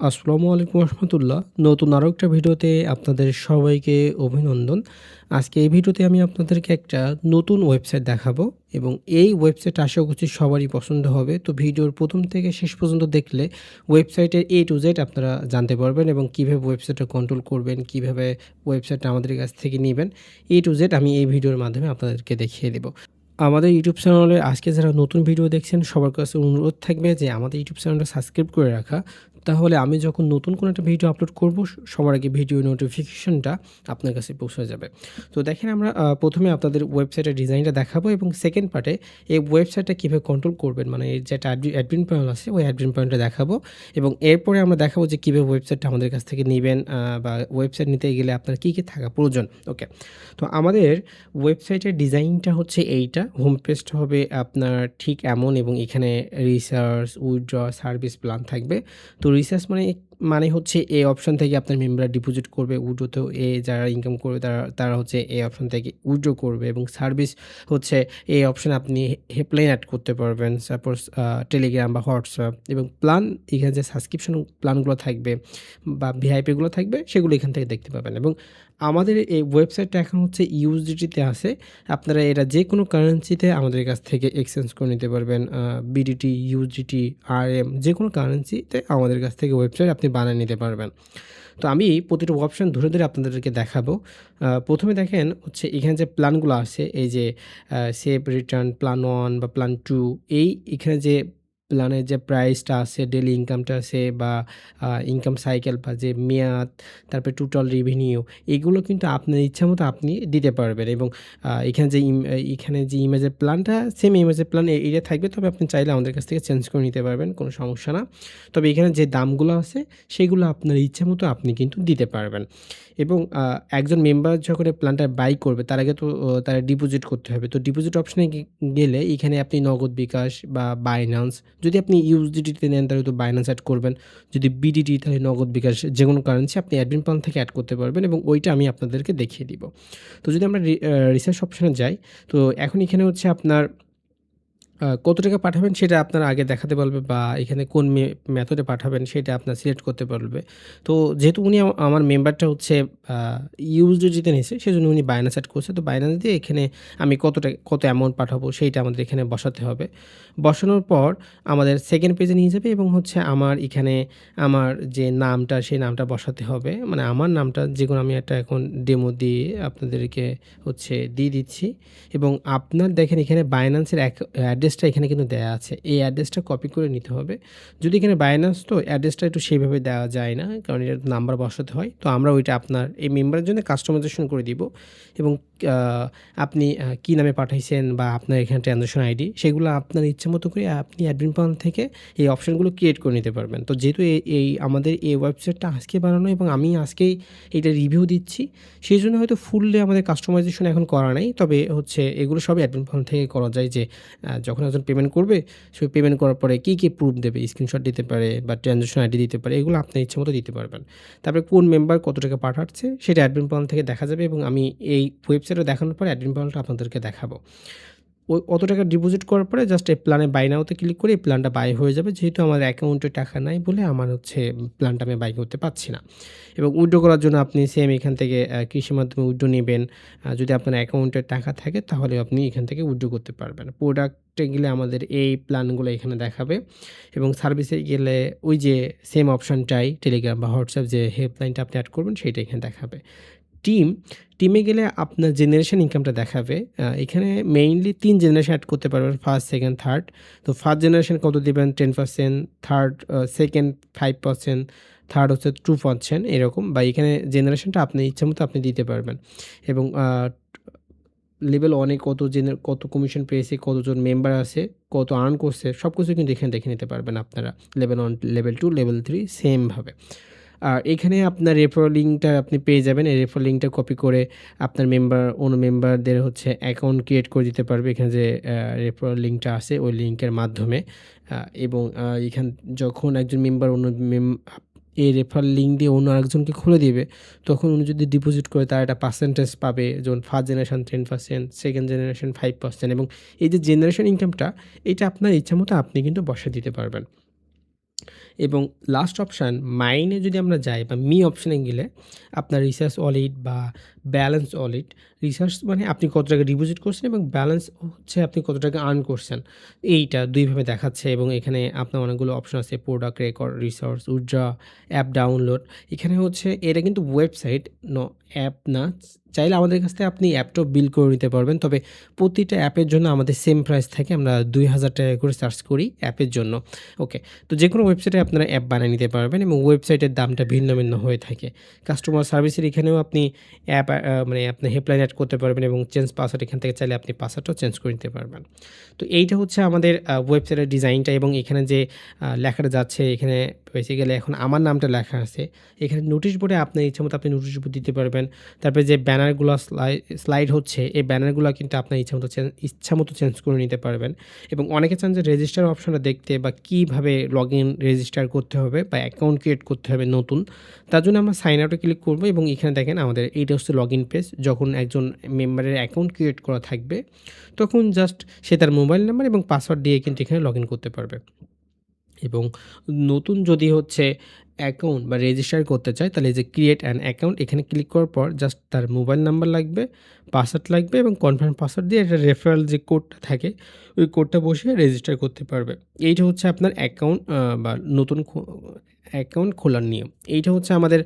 আসসালামু আলাইকুম রহমতুল্লাহ। নতুন আরও একটা ভিডিওতে আপনাদের সবাইকে অভিনন্দন। আজকে এই ভিডিওতে আমি আপনাদেরকে একটা নতুন ওয়েবসাইট দেখাবো এবং এই ওয়েবসাইট আশা করছি সবারই পছন্দ হবে। তো ভিডিওর প্রথম থেকে শেষ পর্যন্ত দেখলে ওয়েবসাইটের A to Z আপনারা জানতে পারবেন এবং কীভাবে ওয়েবসাইটটা কন্ট্রোল করবেন, কীভাবে ওয়েবসাইটটা আমাদের কাছ থেকে নেবেন, A to Z আমি এই ভিডিওর মাধ্যমে আপনাদেরকে দেখিয়ে দেব। আমাদের ইউটিউব চ্যানেলে আজকে যারা নতুন ভিডিও দেখছেন সবার কাছে অনুরোধ থাকবে যে আমাদের ইউটিউব চ্যানেলটা সাবস্ক্রাইব করে রাখা। তাহলে আমি যখন নতুন কোনো একটা ভিডিও আপলোড করব সবার আগে ভিডিও নোটিফিকেশনটা আপনার কাছে পৌঁছে যাবে। তো দেখেন আমরা প্রথমে আপনাদের ওয়েবসাইটের ডিজাইনটা দেখাবো এবং সেকেন্ড পার্টে এই ওয়েবসাইটটা কীভাবে কন্ট্রোল করবেন, মানে এর যে একটা অ্যাডমিন প্যানেল আছে ওই অ্যাডমিন প্যানেলটা দেখাবো এবং এরপরে আমরা দেখাবো যে কীভাবে ওয়েবসাইটটা আমাদের কাছ থেকে নেবেন বা ওয়েবসাইট নিতে গেলে আপনার কী কী থাকা প্রয়োজন। ওকে, তো আমাদের ওয়েবসাইটের ডিজাইনটা হচ্ছে এইটা। হোম পেজটা হবে আপনার ঠিক এমন এবং এখানে রিসার্চ, উইথড্র, সার্ভিস প্ল্যান থাকবে। তো রিসার্চ মানে হচ্ছে এই অপশন থেকে আপনার মেম্বাররা ডিপোজিট করবে, উইথড্রতেও যারা ইনকাম করবে তারা হচ্ছে এই অপশন থেকে উইথড্র করবে এবং সার্ভিস হচ্ছে এই অপশনে আপনি হেল্পলাইন অ্যাড করতে পারবেন, সাপোজ টেলিগ্রাম বা হোয়াটসঅ্যাপ। এবং প্ল্যান এখানে যে সাবস্ক্রিপশন প্ল্যানগুলো থাকবে বা ভিআইপিগুলো থাকবে সেগুলো এখান থেকে দেখতে পাবেন। এবং আমাদের এই ওয়েবসাইটটা এখন হচ্ছে ইউএসডিটিতে আছে। আপনারা এরা যে কোনো কারেন্সিতে আমাদের কাছ থেকে এক্সচেঞ্জ করে নিতে পারবেন। বিডিটি, ইউএসডিটি, আরএম যে কোনো কারেন্সিতে আমাদের কাছ থেকে ওয়েবসাইট আপনি বানিয়ে নিতে পারবেন। তো আমি প্রতিটা অপশন ধরে ধরে আপনাদেরকে দেখাবো। প্রথমে দেখেন হচ্ছে এখানে যে প্ল্যানগুলো আছে, এই যে সেভ রিটার্ন প্ল্যান 1 বা প্ল্যান 2, এখানে যে প্ল্যানের যে প্রাইসটা আছে, ডেইলি ইনকামটা আছে বা ইনকাম সাইকেল বা যে মেয়াদ, তারপরে টোটাল রেভিনিউ, এগুলো কিন্তু আপনার ইচ্ছামতো আপনি দিতে পারবেন। এবং এখানে যে ইমেজের প্ল্যানটা সেম ইমেজের প্ল্যান এটা থাকবে, তবে আপনি চাইলে আমাদের কাছ থেকে চেঞ্জ করে নিতে পারবেন, কোনো সমস্যা না। তবে এখানে যে দামগুলো আছে সেগুলো আপনার ইচ্ছামতো আপনি কিন্তু দিতে পারবেন। এবং একজন মেম্বার যখন এই প্ল্যানটা বাই করবে তার আগে তো তারা ডিপোজিট করতে হবে। তো ডিপোজিট অপশনে গেলে এখানে আপনি নগদ বিকাশ বা বাইন্যান্স, যদি আপনি ইউএসডিটিতে নেন তাহলে তো বাইন্যান্স অ্যাড করবেন, যদি বিডিটি তাহলে নগদ বিকাশ, যে কোনো কারেন্সি আপনি অ্যাডমিন প্ল্যান থেকে অ্যাড করতে পারবেন এবং ওইটা আমি আপনাদেরকে দেখিয়ে দিব। তো যদি আমরা রিসার্চ অপশনে যাই, তো এখন এখানে হচ্ছে আপনার কত টাকা পাঠাবেন সেটা আপনার আগে দেখাতে বলবে বা এখানে কোন মেথডে পাঠাবেন সেটা আপনার সিলেক্ট করতে বলবে। তো যেহেতু উনি আমার মেম্বারটা হচ্ছে ইউএসডিটিতে নিয়েছে সেজন্য উনি বাইন্যান্স অ্যাড করছে। তো বাইন্যান্স দিয়ে এখানে আমি কত অ্যামাউন্ট পাঠাবো সেইটা আমাদের এখানে বসাতে হবে। বসানোর পর আমাদের সেকেন্ড পেজে নিয়ে যাবে এবং হচ্ছে আমার এখানে আমার যে নামটা সেই নামটা বসাতে হবে। মানে আমার নামটা যেকোনো আমি একটা এখন ডেমো দিয়ে আপনাদেরকে হচ্ছে দিয়ে দিচ্ছি। এবং আপনার দেখেন এখানে বাইন্যান্সের অ্যাড্রেসটা এখানে কিন্তু দেয়া আছে। এই অ্যাড্রেসটা কপি করে নিতে হবে। যদি এখানে বাইন্যান্স তো অ্যাড্রেসটা একটু সেইভাবে দেওয়া যায় না, কারণ এটার নাম্বার বসাতে হয়। তো আমরা ওইটা আপনার এই মেম্বারের জন্য কাস্টমাইজেশন করে দিব এবং আপনি কী নামে পাঠাইছেন বা আপনার এখানে ট্রানজ্যাকশন আইডি সেগুলো আপনার ইচ্ছামতো করে আপনি অ্যাডমিন প্যানেল থেকে এই অপশনগুলো ক্রিয়েট করে নিতে পারবেন। তো যেহেতু আমাদের এই ওয়েবসাইটটা আজকে বানানো এবং আমি আজকেই এইটা রিভিউ দিচ্ছি, সেই জন্য হয়তো ফুললি আমাদের কাস্টমাইজেশন এখন করা নাই। তবে হচ্ছে এগুলো সবই অ্যাডমিন প্যানেল থেকে করা যায়। যে যখন একজন পেমেন্ট করবে সেই পেমেন্ট করার পরে কী প্রুফ দেবে, স্ক্রিনশট দিতে পারে বা ট্রানজ্যাকশন আইডি দিতে পারে, এগুলো আপনার ইচ্ছামতো দিতে পারবেন। তারপরে কোন মেম্বার কত টাকা পাঠাচ্ছে সেটা অ্যাডমিন প্যানেল থেকে দেখা যাবে এবং আমি এই ওয়েবসাইটে দেখানোর পরে অ্যাডমিন প্যানেলটা আপনাদেরকে দেখাবো। অত টাকা ডিপোজিট করার পরে জাস্ট এই প্ল্যানে বাই নাওতে ক্লিক করে এই প্ল্যানটা বাই হয়ে যাবে। যেহেতু আমার অ্যাকাউন্টে টাকা নাই বলে আমার হচ্ছে প্ল্যানটা আমি বাই করতে পারছি না। এবং উইথড্র করার জন্য আপনি সেম এখান থেকে কৃষির মাধ্যমে উইথড্র নেবেন। যদি আপনার অ্যাকাউন্টে টাকা থাকে তাহলে আপনি এখান থেকে উইথড্র করতে পারবেন। প্রোডাক্টে গেলে আমাদের এই প্ল্যানগুলো এখানে দেখাবে এবং সার্ভিসে গেলে ওই যে সেম অপশনটাই টেলিগ্রাম বা হোয়াটসঅ্যাপ যে হেল্পলাইনটা আপনি অ্যাড করবেন সেইটা এখানে দেখাবে। টিমে গেলে আপনার জেনারেশন ইনকামটা দেখাবে। এখানে মেইনলি 3 জেনারেশন অ্যাড করতে পারবেন, ফার্স্ট, সেকেন্ড, থার্ড। তো ফার্স্ট জেনারেশন কত দিবেন 10%, থার্ড সেকেন্ড 5%, থার্ড হচ্ছে 2% এরকম, বা এখানে জেনারেশনটা আপনার ইচ্ছামতো আপনি দিতে পারবেন। এবং লেভেল 1 এ কত কমিশন পেয়েছে, কতজন মেম্বার আছে, কত আর্ন করছে সব কিছু কিন্তু এখানে দেখে নিতে পারবেন আপনারা। লেভেল 1, লেভেল 2, লেভেল 3 সেমভাবে। আর এখানে আপনার রেফারেল লিঙ্কটা আপনি পেয়ে যাবেন। এই রেফারেল লিঙ্কটা কপি করে আপনার অন্য মেম্বারদের হচ্ছে অ্যাকাউন্ট ক্রিয়েট করে দিতে পারবে। এখানে যে রেফারেল লিঙ্কটা আছে ওই লিঙ্কের মাধ্যমে। এবং যখন একজন মেম্বার এই রেফারেল লিঙ্ক দিয়ে অন্য আরেকজনকে খুলে দিবে, তখন উনি যদি ডিপোজিট করে তার একটা পার্সেন্টেজ পাবে। যেমন ফার্স্ট জেনারেশন 10%, সেকেন্ড জেনারেশন 5%। এবং এই যে জেনারেশন ইনকামটা এটা আপনার ইচ্ছামতো আপনি কিন্তু বসায় দিতে পারবেন। এবং লাস্ট অপশান মাইনে যদি আমরা যাই বা মি অপশানে গেলে আপনার রিসার্চ ওয়ালেট বা ব্যালেন্স ওয়ালেট, রিসার্চ মানে আপনি কত টাকা ডিপোজিট করছেন এবং ব্যালেন্স হচ্ছে আপনি কত টাকা আর্ন করছেন। এইটা ২ ভাবে দেখাচ্ছে এবং এখানে আপনার অনেকগুলো অপশন আছে, product record, resource, withdraw, app download. এখানে হচ্ছে এটা কিন্তু ওয়েবসাইট অ্যাপ না। চাইলে আমাদের কাছ থেকে আপনি অ্যাপটাও বিল করে নিতে পারবেন। তবে প্রতিটা অ্যাপের জন্য আমাদের সেম প্রাইস থাকে। আমরা ৳২,০০০ করে চার্জ করি অ্যাপের জন্য। ওকে। তো যেকোনো ওয়েবসাইটে আপনারা অ্যাপ বানিয়ে নিতে পারবেন এবং ওয়েবসাইটের দামটা ভিন্ন, ভিন্ন হয়ে থাকে। কাস্টমার সার্ভিসের এখানেও আপনি অ্যাপ মানে আপনি হেল্পলাইন এড করতে পারবেন এবং চেঞ্জ পাসওয়ার্ড এখান থেকে চাইলে আপনি পাসওয়ার্ডটাও চেঞ্জ করে নিতে পারবেন। তো এইটা হচ্ছে আমাদের ওয়েবসাইটের ডিজাইনটা এবং এখানে যে লেখাটা যাচ্ছে এখানে বেসিক্যালি এখন আমার নামটা লেখা আছে। এখানে নোটিশ বোর্ডে আপনার ইচ্ছামতো আপনি নোটিশ বোর্ড দিতে পারবেন। তারপরে যে ব্যানারগুলো স্লাইড হচ্ছে এই ব্যানারগুলো কিন্তু আপনার ইচ্ছামতো চেঞ্জ করে নিতে পারবেন এবং অনেকে চান যে রেজিস্টার অপশনটা দেখতে বা কীভাবে লগইন রেজিস্টার করতে হবে বা অ্যাকাউন্ট ক্রিয়েট করতে হবে নতুন। তার জন্য আমরা সাইন আউটে ক্লিক করব এবং এখানে দেখেন আমাদের এইটা হচ্ছে লগইন পেজ। যখন একজন মেম্বারের অ্যাকাউন্ট ক্রিয়েট করা থাকবে তখন জাস্ট সে তার মোবাইল নাম্বার এবং পাসওয়ার্ড দিয়ে কিন্তু এখানে লগইন করতে পারবে। এবং নতুন যদি হচ্ছে অ্যাকাউন্ট বা রেজিস্টার করতে চায় তাহলে এই যে ক্রিয়েট অ্যান অ্যাকাউন্ট এখানে ক্লিক করার পর জাস্ট তার মোবাইল নাম্বার লাগবে, পাসওয়ার্ড লাগবে এবং কনফার্ম পাসওয়ার্ড দিয়ে এটা রেফারেল যে কোডটা থাকে ওই কোডটা বসিয়ে রেজিস্টার করতে পারবে। এইটা হচ্ছে আপনার অ্যাকাউন্ট বা নতুন অ্যাকাউন্ট খোলার নিয়ম। এইটা হচ্ছে আমাদের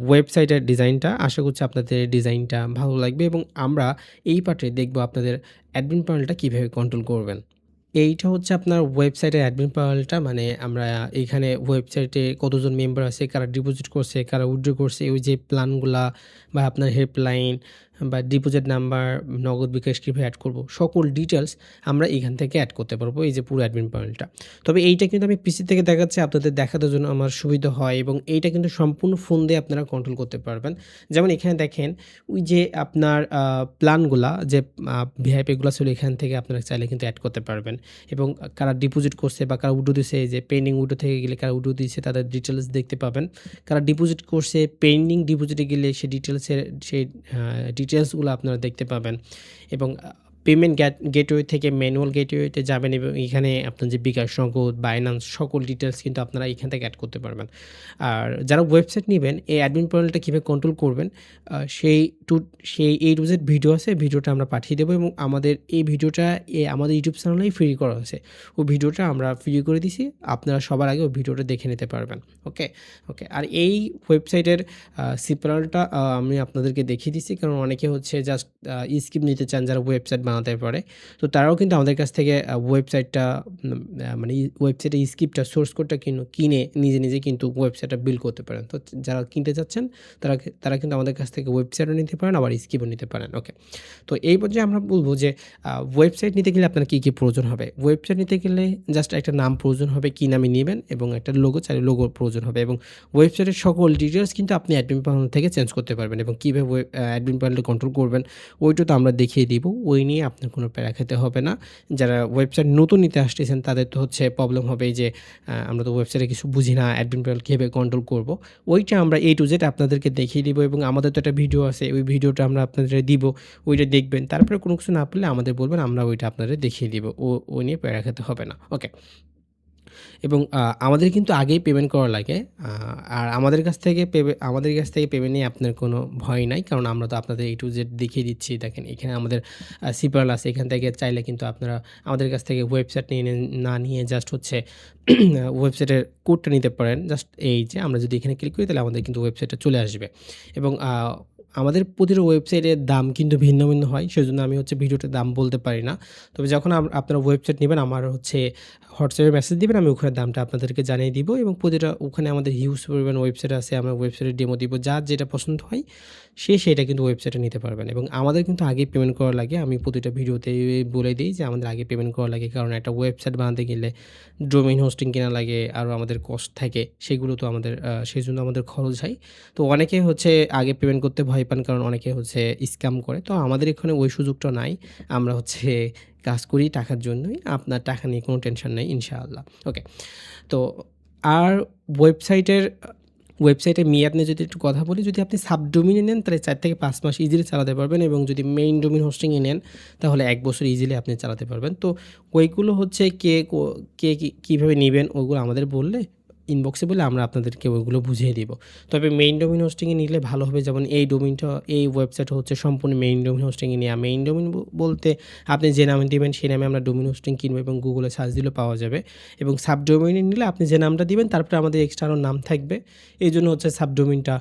ওয়েবসাইটের ডিজাইনটা। আশা করছি আপনাদের ডিজাইনটা ভালো লাগবে এবং আমরা এই পার্টে দেখব আপনাদের অ্যাডমিন প্যানেলটা কীভাবে কন্ট্রোল করবেন। এইটা হচ্ছে আপনার ওয়েবসাইটের অ্যাডমিন প্যানেলটা। মানে আমরা এইখানে ওয়েবসাইটে কতজন মেম্বার আছে, কারা ডিপোজিট করছে, কারা উইথড্র করছে, ওই যে প্ল্যানগুলা বা আপনার হেল্পলাইন বা ডিপোজিট নাম্বার, নগদ বিকাশ কীভাবে অ্যাড করব, সকল ডিটেলস আমরা এখান থেকে অ্যাড করতে পারবো এই যে পুরো অ্যাডমিন প্যানেলটা। তবে এইটা কিন্তু আমি পিসি থেকে দেখাচ্ছি আপনাদের দেখানোর জন্য আমার সুবিধা হয় এবং এইটা কিন্তু সম্পূর্ণ ফোন দিয়ে আপনারা কন্ট্রোল করতে পারবেন। যেমন এখানে দেখেন ওই যে আপনার প্ল্যানগুলা যে ভিআইপিগুলো ছিল এখান থেকে আপনারা চাইলে কিন্তু অ্যাড করতে পারবেন এবং কারা ডিপোজিট করছে বা কারা উইথড্র দিছে, এই যে পেন্ডিং উইথড্র থেকে গেলে কারা উইথড্র দিয়েছে তাদের ডিটেলস দেখতে পাবেন। কারা ডিপোজিট করছে পেন্ডিং ডিপোজিটে গেলে সেই ডিটেলসগুলো আপনারা দেখতে পাবেন এবং পেমেন্ট গেটওয়ে থেকে ম্যানুয়াল গেটওয়েতে যাবেন এবং এখানে আপনার যে বিকাশ, নগদ, বাইন্যান্স সকল ডিটেলস কিন্তু আপনারা এখান থেকে অ্যাড করতে পারবেন। আর যারা ওয়েবসাইট নেবেন এই অ্যাডমিন প্যানেলটা কীভাবে কন্ট্রোল করবেন সেই A to Z ভিডিও আছে, ভিডিওটা আমরা পাঠিয়ে দেবো এবং আমাদের এই ভিডিওটা আমাদের ইউটিউব চ্যানেলেই ফ্রি করা হয়েছে। ওই ভিডিওটা আমরা ফ্রি করে দিছি, আপনারা সবার আগে ওই ভিডিওটা দেখে নিতে পারবেন। ওকে। আর এই ওয়েবসাইটের সিপ্যানেলটা আমি আপনাদেরকে দেখিয়ে দিচ্ছি, কারণ অনেকে হচ্ছে জাস্ট স্কিপ নিতে চান যারা ওয়েবসাইট বানাতে পারে। তো তারাও কিন্তু আমাদের কাছ থেকে ওয়েবসাইটটা মানে ওয়েবসাইটের স্ক্রিপ্টটা সোর্স কোডটা কিনে নিজে কিন্তু ওয়েবসাইটটা বিল্ড করতে পারেন। তো যারা কিনতে চাচ্ছেন তারা কিন্তু আমাদের কাছ থেকে ওয়েবসাইটও নিতে পারেন, আবার স্ক্রিপ্টও নিতে পারেন। ওকে। তো এই পর্যায়ে আমরা বলবো যে ওয়েবসাইট নিতে গেলে আপনার কী প্রয়োজন হবে। ওয়েবসাইট নিতে গেলে জাস্ট একটা নাম প্রয়োজন হবে, কী নামে নেবেন এবং একটা লোগো চাইলে লোগোর প্রয়োজন হবে এবং ওয়েবসাইটের সকল ডিটেলস কিন্তু আপনি অ্যাডমিন প্যানেল থেকে চেঞ্জ করতে পারবেন এবং কীভাবে অ্যাডমিন প্যানেলটা কন্ট্রোল করবেন ওইটা তো আমরা দেখিয়ে দিব। ওই নিয়ে আপনার কোনো প্যারা খেতে হবে না। যারা ওয়েবসাইট নতুন নিতে আসতেছেন তাদের তো হচ্ছে প্রবলেম হবে যে আমরা তো ওয়েবসাইটে কিছু বুঝি না, অ্যাডমিন প্যানেল কীভাবে কন্ট্রোল করব। ওইটা আমরা A to Z আপনাদেরকে দেখিয়ে দিব এবং আমাদের তো একটা ভিডিও আছে, ওই ভিডিওটা আমরা আপনাদের দিব, ওইটা দেখবেন। তারপরে কোনো কিছু না পারলে আমাদের বলবেন, আমরা ওইটা আপনাদের দেখিয়ে দিব। ওই নিয়ে প্যারা খেতে হবে না। ওকে। এবং আমাদের কিন্তু আগেই পেমেন্ট করা লাগে। আর আমাদের কাছ থেকে পেমেন্ট নিয়ে আপনার কোনো ভয় নাই। কারণ আমরা তো আপনাদের A to Z দেখিয়ে দিচ্ছি। দেখেন এখানে আমাদের সিপ্যানেল আছে। এখান থেকে চাইলে কিন্তু আপনারা আমাদের কাছ থেকে ওয়েবসাইট না নিয়ে জাস্ট হচ্ছে ওয়েবসাইটের কোডটা নিতে পারেন। জাস্ট এই যে আমরা যদি এখানে ক্লিক করি তাহলে আমাদের কিন্তু ওয়েবসাইটটা চলে আসবে এবং আমাদের প্রতিটা ওয়েবসাইটের দাম কিন্তু ভিন্ন হয়। সেজন্য আমি হচ্ছে ভিডিওতে দাম বলতে পারি না। তবে যখন আপনারা ওয়েবসাইট নেবেন আমার হচ্ছে হোয়াটসঅ্যাপে মেসেজ দিবেন, আমি ওখানে দামটা আপনাদেরকে জানিয়ে দিব এবং প্রতিটা ওখানে আমাদের হিউজ পরিমাণ ওয়েবসাইট আছে। আমরা ওয়েবসাইটের ডেমো দিব। যার যেটা পছন্দ হয় সেটা কিন্তু ওয়েবসাইটে নিতে পারবেন এবং আমাদের কিন্তু আগে পেমেন্ট করা লাগে। আমি প্রতিটা ভিডিওতে বলে দিই যে আমাদের আগে পেমেন্ট করা লাগে, কারণ একটা ওয়েবসাইট বানাতে গেলে ডোমেইন হোস্টিং কেনা লাগে, আরও আমাদের কস্ট থাকে, সেগুলো তো আমাদের সেজন্য আমাদের খরচ হয়। তো অনেকে হচ্ছে আগে পেমেন্ট করতে ভয় পান, কারণ অনেকে হচ্ছে স্ক্যাম করে। তো আমাদের এখানে ওই সুযোগটা নাই। আমরা হচ্ছে কাজ করি টাকার জন্যই। আপনার টাকা নিয়ে কোনো টেনশন নেই ইনশাআল্লাহ। ওকে। তো আর ওয়েবসাইটের মেয়াদ নিয়ে যদি একটু কথা বলি, যদি আপনি সাবডোমিনে নেন তাহলে 4 থেকে 5 মাস ইজিলি চালাতে পারবেন এবং যদি মেইন ডোমেইন হোস্টিংয়ে নেন তাহলে 1 বছর ইজিলি আপনি চালাতে পারবেন। তো ওইগুলো হচ্ছে কে কীভাবে নিবেন ওগুলো আমাদের বললে ইনবক্সে বলে আমরা আপনাদেরকে ওইগুলো বুঝিয়ে দিব। তবে মেইন ডোমেইন হোস্টিংয়ে নিলে ভালো হবে। যেমন এই ওয়েবসাইট হচ্ছে সম্পূর্ণ মেইন ডোমেইন হোস্টিংয়ে নেয়া। মেইন ডোমেইন বলতে আপনি যে নামে দিবেন সেই নামে আমরা ডোমেইন হোস্টিং কিনবো এবং গুগলে সার্চ দিলেও পাওয়া যাবে। এবং সাবডোমেইনে নিলে আপনি যে নামটা দিবেন তারপরে আমাদের এক্সট্রা আরও নাম থাকবে। এইজন্য হচ্ছে সাবডোমেইনটা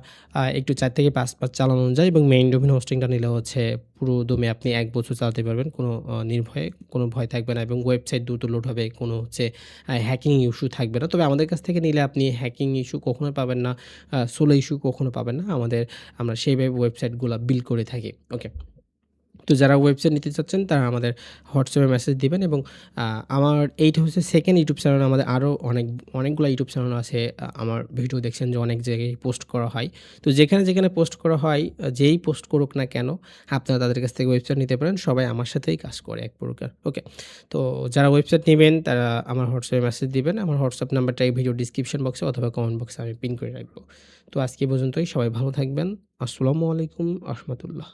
একটু ৪ থেকে ৫ মাস চালানো যায় এবং মেইন ডোমেইন হোস্টিংটা নিলে হচ্ছে পুরো দমে আপনি ১ বছর চালাতে পারবেন। কোনো নির্ভয়ে কোনো ভয় থাকবে না এবং ওয়েবসাইট দ্রুত লোড হবে। কোনো হচ্ছে হ্যাকিং ইস্যু থাকবে না। তবে আমাদের কাছ থেকে নিলে আপনি হ্যাকিং ইস্যু কখনোই পাবেন না, সোলো ইস্যু কখনো পাবেন না। আমরা সেইভাবে ওয়েবসাইটগুলা বিল্ড করে থাকি। ওকে। তো যারা ওয়েবসাইট নিতে চাচ্ছেন তারা আমাদের হোয়াটসঅ্যাপে মেসেজ দিবেন এবং আমার এইটা হচ্ছে 2nd ইউটিউব চ্যানেল। আমাদের আরও অনেকগুলা ইউটিউব চ্যানেল আছে। আমার ভিডিও দেখছেন যে অনেক জায়গায় পোস্ট করা হয়। তো যেখানে পোস্ট করা হয়, যেই পোস্ট করুক না কেন, আপনারা তাদের কাছ থেকে ওয়েবসাইট নিতে পারেন। সবাই আমার সাথেই কাজ করে এক প্রকার। ওকে। তো যারা ওয়েবসাইট নিবেন তারা আমার হোয়াটসঅ্যাপে মেসেজ দিবেন। আমার হোয়াটসঅ্যাপ নাম্বারটা এই ভিডিও ডিসক্রিপশন বক্সে অথবা কমেন্ট বক্সে আমি পিন করে রাখবো। তো আজকে এ পর্যন্তই। সবাই ভালো থাকবেন। আসসালামু আলাইকুম আ রহমাতুল্লাহ।